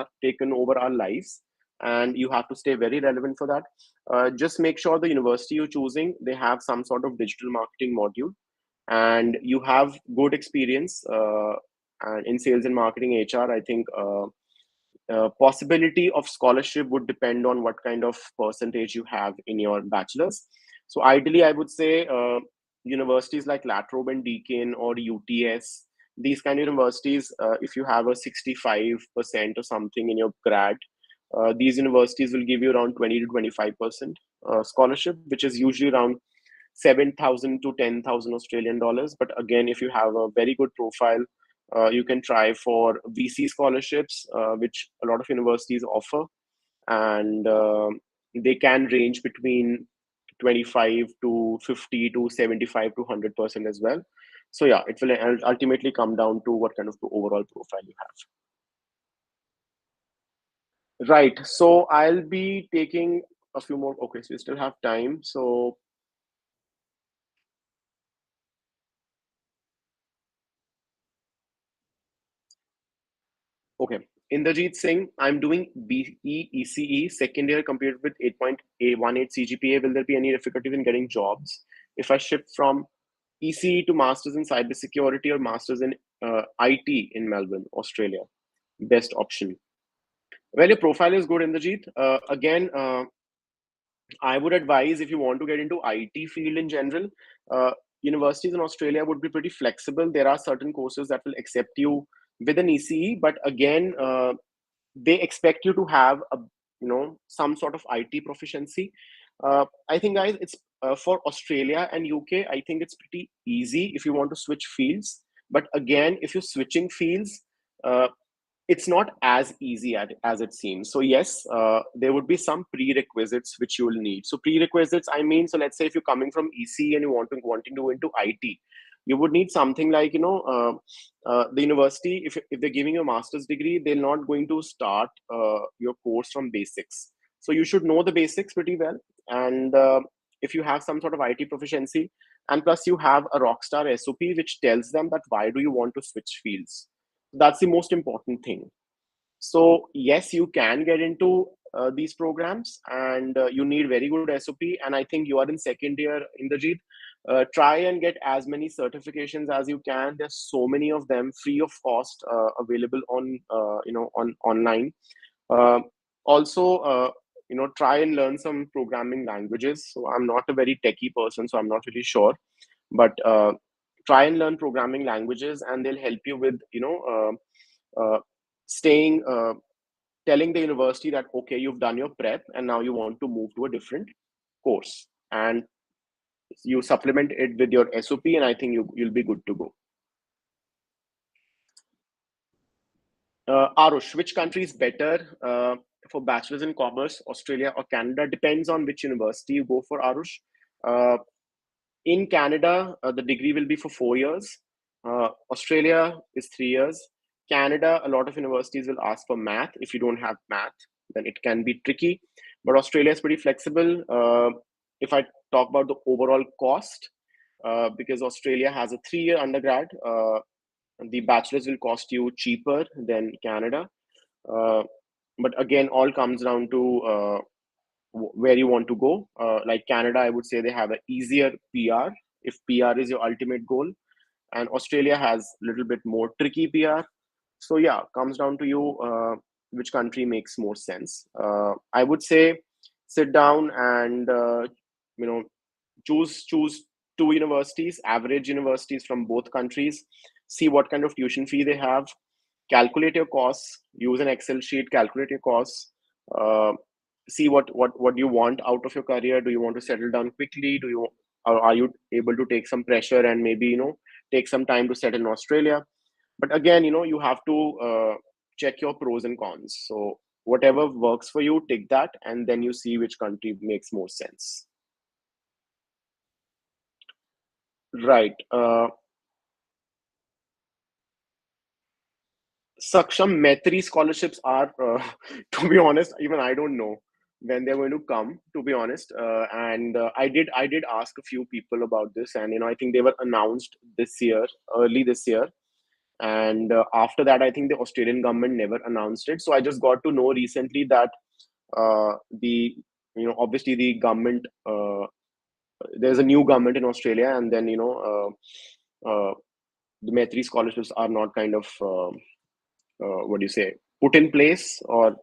over our lives, and you have to stay very relevant for that. Just make sure the university you're choosing, they have some sort of digital marketing module, and you have good experience and in sales and marketing, HR. I think possibility of scholarship would depend on what kind of percentage you have in your bachelor's. So ideally, I would say universities like La Trobe and Deakin or UTS, these kind of universities, if you have a 65% or something in your grad, these universities will give you around 20 to 25% scholarship, which is usually around 7,000 to 10,000 Australian dollars. But again, if you have a very good profile, you can try for VC scholarships, which a lot of universities offer, and they can range between 25 to 50 to 75 to 100% as well. So yeah, it will ultimately come down to what kind of overall profile you have. Right. So I'll be taking a few more. Okay, so we still have time. So okay. Inderjeet Singh, I'm doing BE ECE second year, completed with 8.18 CGPA. Will there be any difficulties in getting jobs if I shift from ECE to Masters in Cybersecurity or Masters in IT in Melbourne, Australia? Best option. Well, your profile is good, Inderjeet. Again, I would advise, if you want to get into IT field in general, universities in Australia would be pretty flexible. There are certain courses that will accept you with an ECE, but again, they expect you to have some sort of IT proficiency. I think, guys, it's for Australia and UK. I think it's pretty easy if you want to switch fields. But again, if you're switching fields, uh, it's not as easy as it seems. So yes, there would be some prerequisites which you will need. So prerequisites, I mean, so let's say if you're coming from EC and you wanting to go into IT, you would need something like the university. If they're giving you a master's degree, they're not going to start your course from basics. So you should know the basics pretty well, and if you have some sort of IT proficiency, and plus you have a rockstar SOP which tells them that why do you want to switch fields. That's the most important thing. So yes, you can get into these programs, and you need very good SOP. And I think you are in second year, Indrajit. Try and get as many certifications as you can. There's so many of them free of cost, available on on online. Uh, Also, try and learn some programming languages. So I'm not a very techie person, so I'm not really sure, but try and learn programming languages, and they'll help you with staying. Telling the university that okay, you've done your prep and now you want to move to a different course, and you supplement it with your SOP, and I think you'll be good to go. Arush, which country is better for bachelor's in commerce, Australia or Canada? Depends on which university you go for, Arush. uh, in Canada, the degree will be for 4 years. Australia is 3 years. Canada, a lot of universities will ask for math. If you don't have math, then it can be tricky. But Australia is pretty flexible. If I talk about the overall cost, because Australia has a 3 year undergrad, the bachelor's will cost you cheaper than Canada. Uh, but again, all comes down to where you want to go. Like Canada, I would say they have an easier PR if PR is your ultimate goal, and Australia has a little bit more tricky PR. So yeah, comes down to you which country makes more sense. I would say sit down and you know choose two universities, average universities from both countries. See what kind of tuition fee they have. Calculate your costs. Use an Excel sheet. Calculate your costs. Uh, See what you want out of your career. Do you want to settle down quickly? Do you or are you able to take some pressure and maybe take some time to settle in Australia? But again, you have to check your pros and cons. So whatever works for you, take that, and then you see which country makes more sense. Right. Saksham, Metri scholarships are, to be honest, even I don't know when they're going to come. To be honest, and I did ask a few people about this, and I think they were announced this year, early this year, and after that, I think the Australian government never announced it. So I just got to know recently that the obviously the government, there's a new government in Australia, and then the Metri scholarships are not kind of what do you say, put in place, or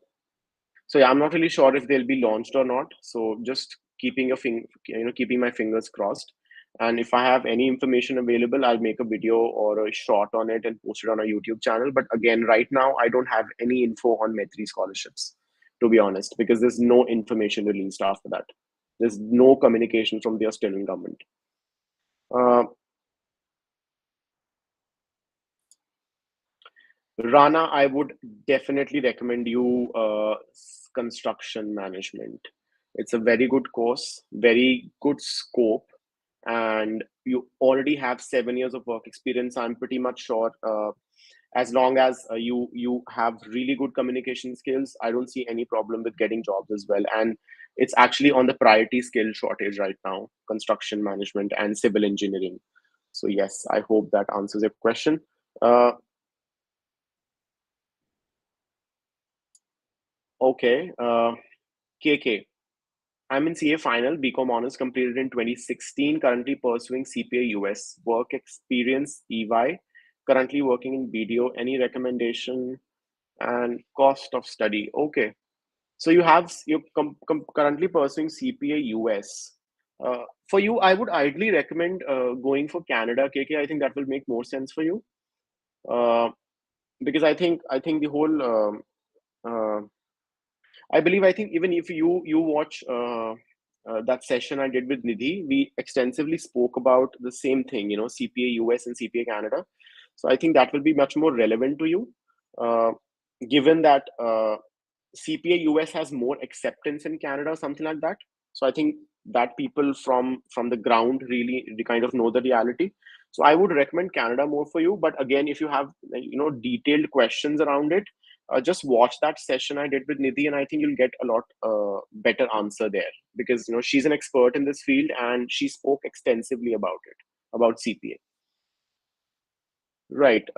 so yeah, I'm not really sure if they'll be launched or not. So just keeping my fingers crossed. And if I have any information available, I'll make a video or a short on it and post it on our YouTube channel. But again, right now, I don't have any info on Metri scholarships, to be honest, because there's no information released after that. There's no communication from the Australian government. Uh, Rana, I would definitely recommend you construction management. It's a very good course, very good scope, and you already have 7 years of work experience. I'm pretty much sure, as long as you have really good communication skills, I don't see any problem with getting jobs as well. And it's actually on the priority skill shortage right now: construction management and civil engineering. So yes, I hope that answers your question. Uh, okay. KK. I'm in CA final, BCom honors completed in 2016, currently pursuing CPA US. Work experience, EY, currently working in BDO. Any recommendation and cost of study? Okay. So you're currently pursuing CPA US. For you, I would ideally recommend going for Canada, KK. I think that will make more sense for you, uh, because I think the whole I think even if you watch that session I did with Nidhi, we extensively spoke about the same thing, CPA US and CPA Canada. So I think that will be much more relevant to you, uh, given that CPA US has more acceptance in Canada, something like that. So I think that people from the ground really kind of know the reality. So I would recommend Canada more for you. But again, if you have detailed questions around it, just watch that session I did with Nidhi, and I think you'll get a lot better answer there, because she's an expert in this field and she spoke extensively about it, about CPA. Right.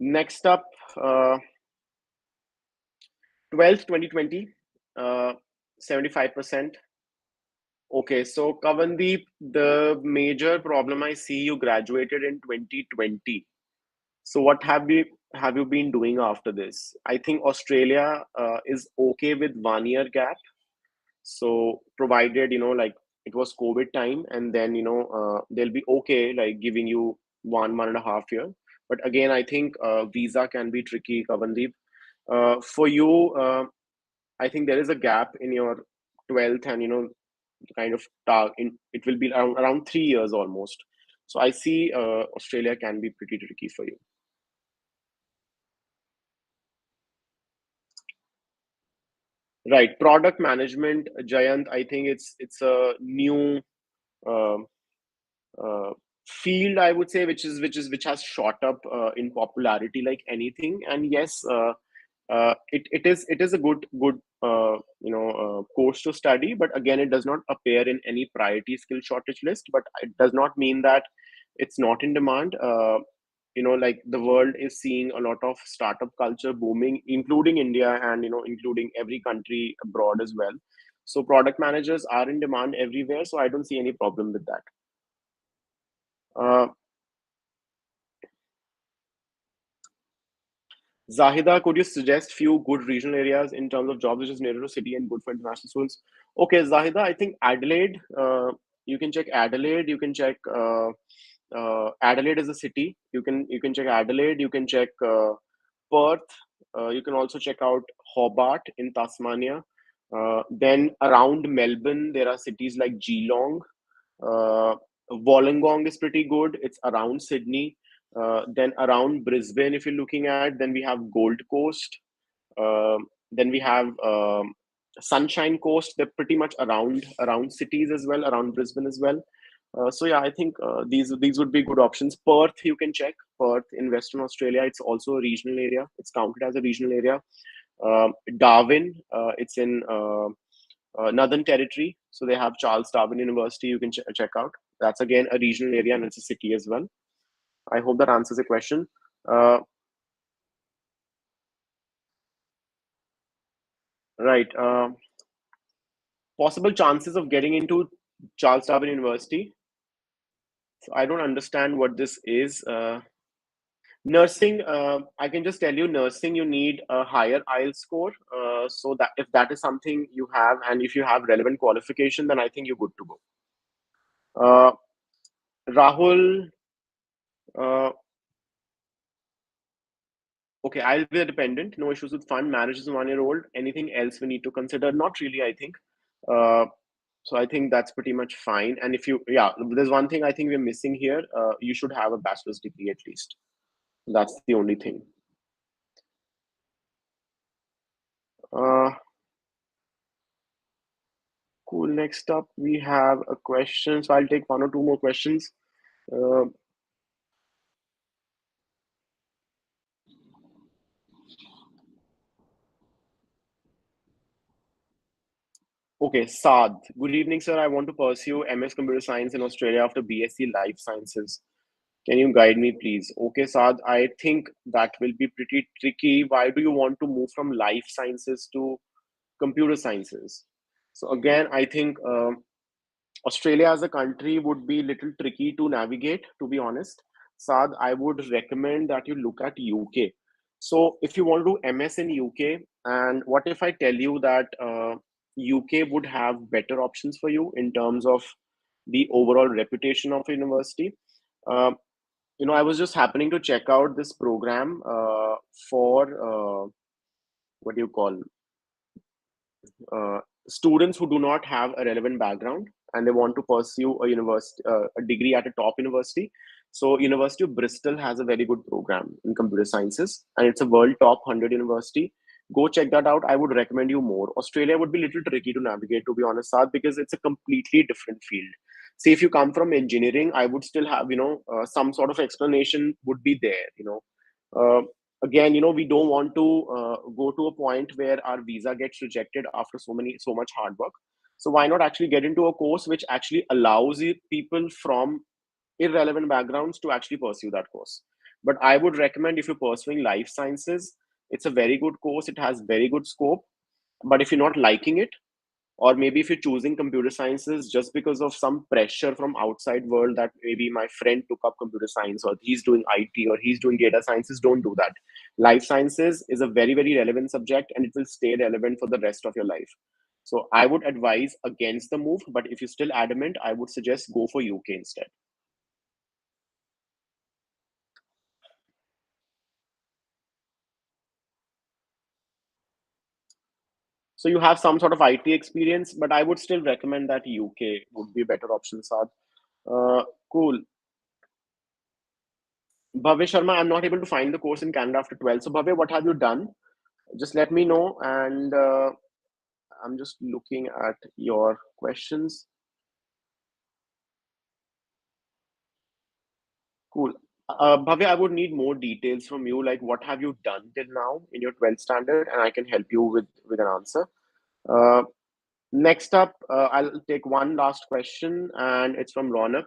Next up, 12th 2020, 75%. Okay, so Kavandeep, the major problem I see, you graduated in 2020. So what have you been doing after this? I think Australia is okay with 1 year gap. So provided, like it was COVID time, and then, they'll be okay, like giving you 1.5 year. But again, I think visa can be tricky, Kavandeep. For you, I think there is a gap in your 12th, and kind of it will be around 3 years almost. So I see Australia can be pretty tricky for you. Right, product management, Jayant. I think it's a new uh, uh, field, I would say, which has shot up in popularity like anything. And yes, it is a good course to study, but again, it does not appear in any priority skill shortage list. But it does not mean that it's not in demand. Like the world is seeing a lot of startup culture booming, including India, and including every country abroad as well. So product managers are in demand everywhere, so I don't see any problem with that. uh, Zahida, could you suggest few good regional areas in terms of jobs which is nearer to city and good for international students? Okay, Zahida, I think Adelaide. You can check Adelaide. You can check Adelaide is a city. You can check Adelaide. You can check Perth. You can also check out Hobart in Tasmania. Then around Melbourne, there are cities like Geelong. Uh, Wollongong is pretty good. It's around Sydney. Then around Brisbane, if you're looking at, then we have Gold Coast. Then we have Sunshine Coast. They're pretty much around cities as well, around Brisbane as well. So yeah, I think these would be good options. Perth, you can check. Perth in Western Australia. It's also a regional area. It's counted as a regional area. Darwin, it's in Northern Territory. So they have Charles Darwin University. You can check out. That's again a regional area, and it's a city as well. I hope that answers the question. Uh, right. Possible chances of getting into Charles Darwin University. So I don't understand what this is. Nursing, I can just tell you, nursing, you need a higher IELTS score. So that if that is something you have, and if you have relevant qualification, then I think you're good to go. Uh, Rahul, uh, okay, I'll be a dependent. No issues with fund. Marriage is 1 year old. Anything else we need to consider? Not really, I think. Uh, so I think that's pretty much fine. And if you, yeah, there's one thing I think we're missing here. You should have a bachelor's degree at least. That's the only thing. Uh, cool. Next up, we have a question. So I'll take one or two more questions. Uh, okay, Saad. Good evening, sir. I want to pursue MS Computer Science in Australia after BSc Life Sciences. Can you guide me, please? Okay, Saad, I think that will be pretty tricky. Why do you want to move from life sciences to computer sciences? So again, I think Australia as a country would be a little tricky to navigate, to be honest. Saad, I would recommend that you look at UK. So if you want to do MS in UK, and what if I tell you that UK would have better options for you in terms of the overall reputation of a university? Uh, I was just happening to check out this program for what do you call uh, students who do not have a relevant background and they want to pursue a university, a degree at a top university. So, University of Bristol has a very good program in computer sciences, and it's a world top 100 university. Go check that out. I would recommend you more. Australia would be a little tricky to navigate, to be honest, Saad, because it's a completely different field. See, if you come from engineering, I would still have, some sort of explanation would be there. Uh, Again, we don't want to go to a point where our visa gets rejected after so much hard work. So why not actually get into a course which actually allows people from irrelevant backgrounds to actually pursue that course? But I would recommend, if you're pursuing life sciences, it's a very good course. It has very good scope. But if you're not liking it, or maybe if you're choosing computer sciences just because of some pressure from outside world, that maybe my friend took up computer science, or he's doing IT, or he's doing data sciences, don't do that. Life sciences is a very, very relevant subject, and it will stay relevant for the rest of your life. So I would advise against the move, but if you're still adamant, I would suggest go for UK instead. So you have some sort of IT experience, but I would still recommend that UK would be a better option, Saad. Cool. Bhavya Sharma, I'm not able to find the course in Canada after 12. So Bhavya, what have you done? Just let me know, and I'm just looking at your questions. Cool. Bhavya, I would need more details from you, like what have you done till now in your 12th standard, and I can help you with an answer. Uh, Next up, I'll take one last question, and it's from Ronak.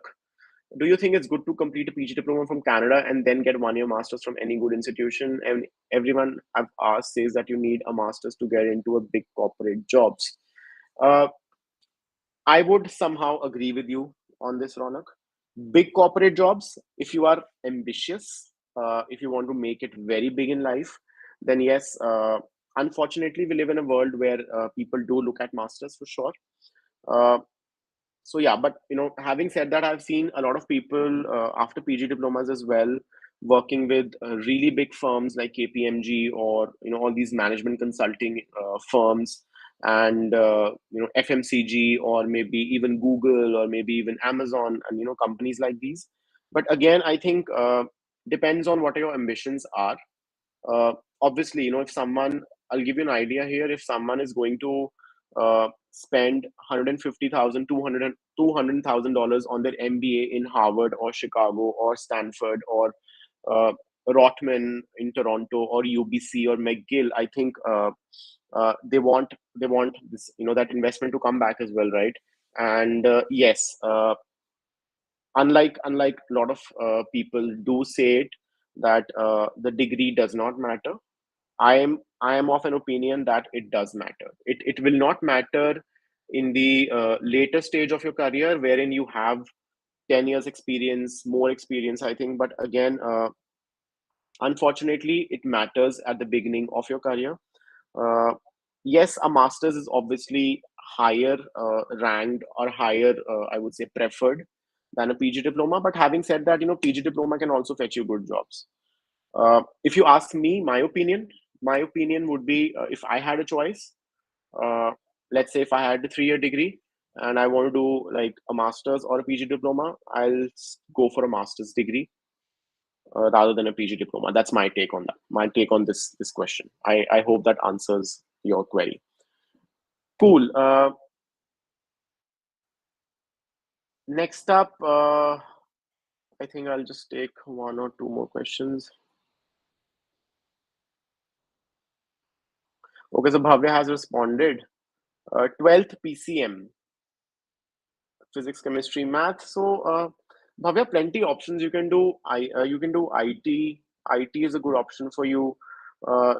Do you think it's good to complete a PG diploma from Canada and then get 1 year masters from any good institution? And everyone I've asked says that you need a masters to get into a big corporate jobs. Uh, I would somehow agree with you on this, Ronak. Big corporate jobs, if you are ambitious, if you want to make it very big in life, then yes. Unfortunately, we live in a world where people do look at masters for sure. Uh, so yeah, but having said that, I've seen a lot of people after PG diplomas as well, working with really big firms like KPMG, or all these management consulting firms, and FMCG, or maybe even Google, or maybe even Amazon, and companies like these. But again, I think depends on what your ambitions are. uh, Obviously, if someone, I'll give you an idea here. If someone is going to spend 150,000, $200,000 on their MBA in Harvard or Chicago or Stanford or uh, Rotman in Toronto or UBC or McGill, I think they want this, that investment to come back as well, right? And yes, unlike a lot of people do say it, that the degree does not matter. I am of an opinion that it does matter. It will not matter in the later stage of your career, wherein you have 10 years experience, more experience, I think. But again, unfortunately, it matters at the beginning of your career. uh, yes, a master's is obviously higher ranked, or higher, I would say, preferred than a PG diploma. But having said that, PG diploma can also fetch you good jobs. If you ask me, my opinion would be, if I had a choice, uh, let's say if I had a 3 year degree and I want to do like a master's or a PG diploma, I'll go for a master's degree rather than a PG diploma. That's my take on that. My take on this question. I hope that answers your query. Cool. Next up, I think I'll just take one or two more questions. Okay, so Bhavya has responded. 12th PCM, physics, chemistry, math. So, Bhavya, plenty options you can do. You can do IT. IT is a good option for you.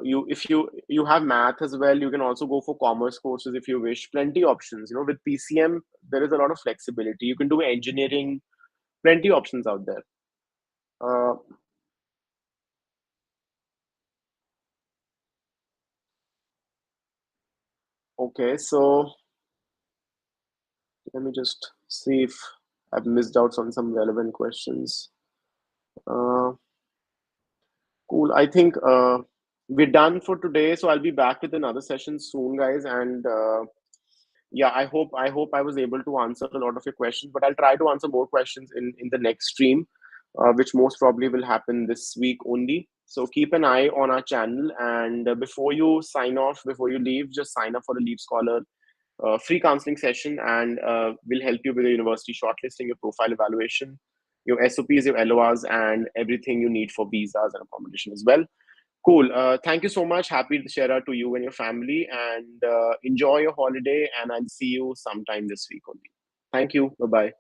You if you have math as well, you can also go for commerce courses if you wish. Plenty options. With PCM, there is a lot of flexibility. You can do engineering. Plenty options out there. Uh, okay, so let me just see if I've missed out on some relevant questions. Uh, Cool. I think we're done for today. So I'll be back with another session soon, guys. And yeah, I hope I was able to answer a lot of your questions. But I'll try to answer more questions in the next stream, which most probably will happen this week only. So keep an eye on our channel. And before you sign off, before you leave, just sign up for the LeapScholar free counseling session, and we'll help you with your university shortlisting, your profile evaluation, your SOPs, your LORs, and everything you need for visas and accommodation as well. Cool. Thank you so much. Happy to share out to you and your family, and enjoy your holiday. And I'll see you sometime this week only. Thank you. Bye bye.